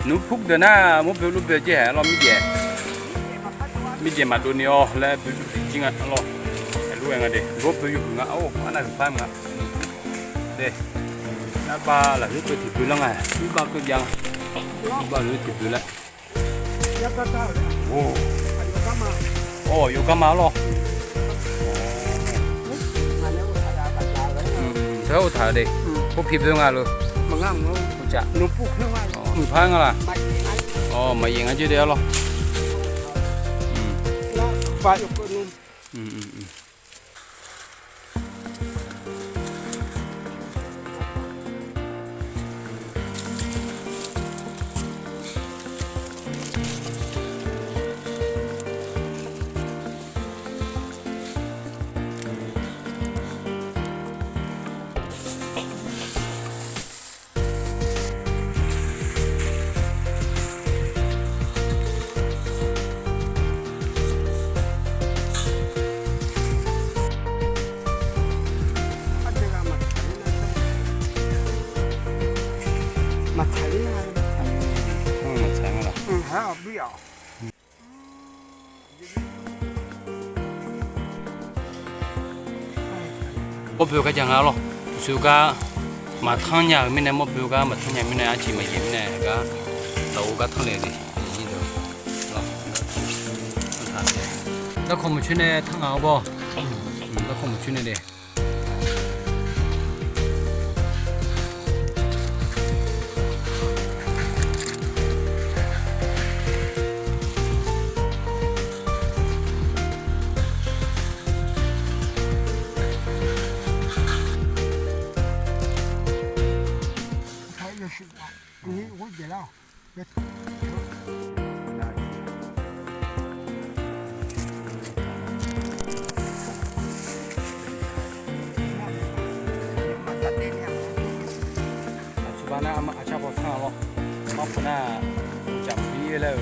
นูพุกเดินหน้ามุกเบลลูเบลเจ๊เรามีเจมาตัวนี้อ๋อแล้วจริงอ่ะเรารู้ยังไงดิรูปเบลอยู่งะโอ้อันนั้นฟ้ามงะเด้น้าบ้าล่ะรูปเบลติดอยู่แล้วไงรูปบ้าก็ยังรูปบ้ารูปติดอยู่แล้วโอ้โอ้อยู่กันมาหรอเท่าถ่ายดิพวกพิบด้วยกันเลยมันง่ายมั้งจ้ะนุ่มปุ๊กเท่าไหร่มือพังอะไรอ๋อมาอย่างนั้นเดียวหรอไฟอยู่ก็นุ่ม我表哥讲了，暑假嘛汤呀，明年我表哥嘛汤呀，明年阿起嘛盐呢，个豆个汤来的，呢度，咯，汤的，那可唔穿呢汤熬不？那可唔穿呢的。我别了，别。สุวรรณอามาอาชาพอท่าล้อมาพน่าจับปีแล้ว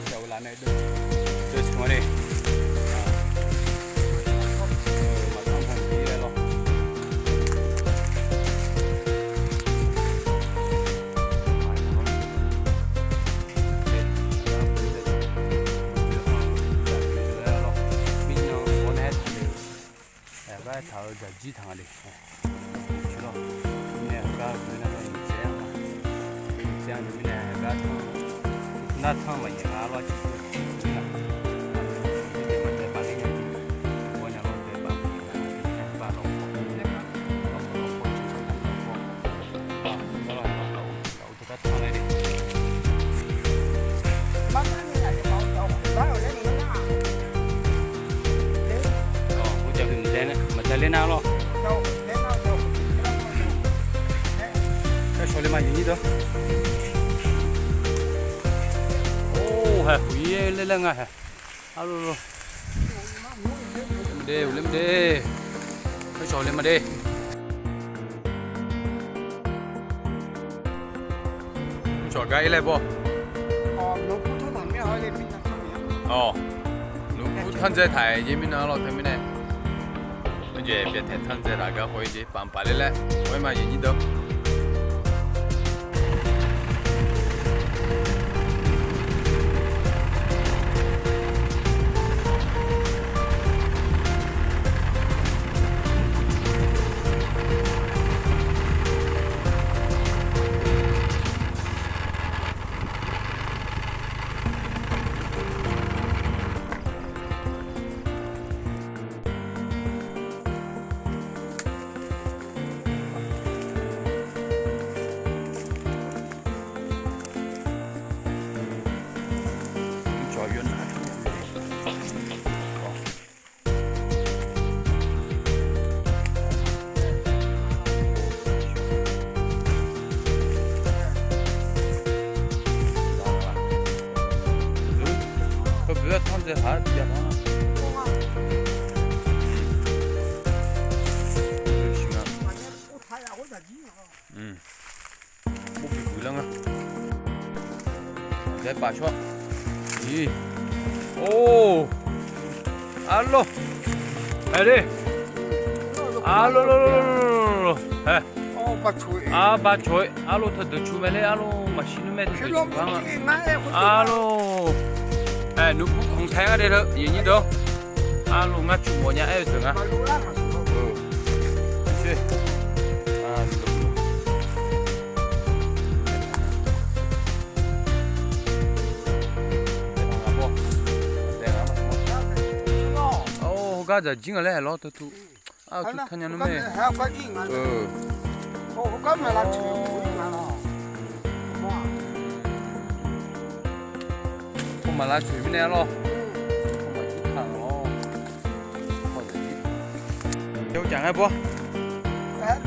เจ้าหลานในดูชัวร์เลยมาทำพันปีแล้วล้อ他在鸡汤里，知道？你那个那个这样嘛，这样你那个汤，那汤嘛也拿了几个，你得嘛得把那个，我讲了得把那个把老婆，老婆就是老婆，啊，老这个汤来的。慢慢的来就好，还有那个呀。在练哪了？在手里嘛，有的。哦，还会耶，来来啊，哈喽，没得，没得，在手里嘛得。做鸡来不？哦，农夫头旁边好的冰糖。哦，农夫看这台这边哪了？对面呢？别太烫在那个回去办的嘞，我嘛愿意的。不要烫在还比较烫。行啊。我不会了啊。再拔出。咦。哦。阿罗。哎对。阿罗罗罗罗罗罗。哎。哦。不出。啊，把菜，阿罗他都出来了，阿罗嘛心里面头去了就光了。阿阿罗，哎，你不空菜啊？这头，爷你头，阿罗俺出么呢？哎，这个。去，啊，走。哦，刚才进来老多土，啊，就看见了没？我刚买了车，我们来水面了，我们去看了，好的。有讲还不？哎，